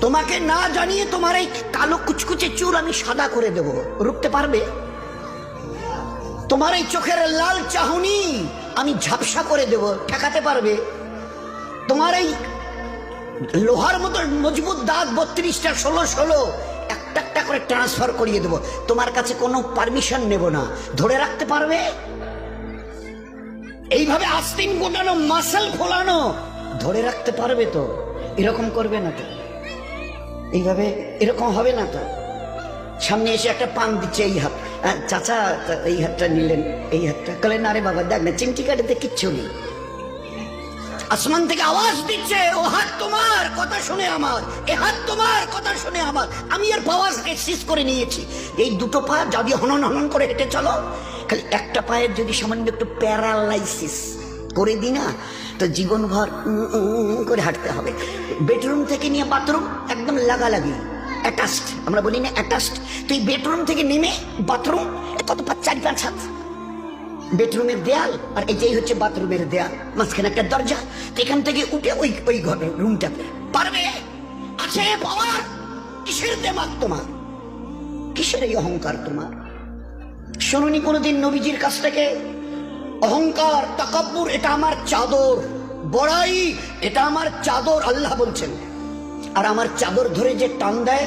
তোমাকে না জানিয়ে তোমার এই কালো কুচকুচে চুল আমি সাদা করে দেব, রুখতে পারবে? তোমার এই চোখের লাল চাহনি আমি ঝাপসা করে দেব, ঠেকাতে পারবে? তোমার এই লোহার মতো মজবুত দাঁত 32টা 16 একটা একটা করে ট্রান্সফার করিয়ে দেব, তোমার কাছে কোনো পারমিশন নেব না, ধরে রাখতে পারবে? এইভাবে আস্তিন গোটানো মাসল ফোলানো ধরে রাখতে পারবে তো? এরকম করবে না তো? এইভাবে এরকম হবে না তো? সামনে এসে একটা পান দিচ্ছে, এই হাত, চাচা এই হাতটা নিলেন, এই হাতটা কলে না রে বাবা, দেখ না চিমটি কাটিতে কিচ্ছু নেই। আসমান থেকে আওয়াজ দিচ্ছে, ও হাত তোমার কথা শুনে আমার, এ হাত তোমার কথা শুনে আমার। আমি এর পাওয়ার এক্সিস করে নিয়েছি। এই দুটো পা যদি হনন হনন করে হেঁটে চলো, খালি একটা পায়ের যদি সামান্য একটু প্যারালাইসিস করে দিই না, তো জীবনভর করে হাঁটতে হবে। বেডরুম থেকে নিয়ে বাথরুম একদম লাগালাগি, অ্যাটাচড, আমরা বলি না অ্যাটাচড। তুই বেডরুম থেকে নেমে বাথরুম কত 4-5 হাত, বেডরুমের দেয়াল আর এটাই হচ্ছে বাথরুমের দেয়াল, মাঝখানে একটা দরজা। এখান থেকে উঠে ওই ঘরের রুমটাতে পারবে? আছে পাওয়ার? কিসের দেমাগ তোমার? কিসের এই অহংকার তোমার? শুনুনি কোনোদিন নবীজির কাছ থেকে অহংকার, তাকাব্বুর এটা আমার চাদর, বড়াই এটা আমার চাদর, আল্লাহ বলছেন। আর আমার চাদর ধরে যে টান দেয়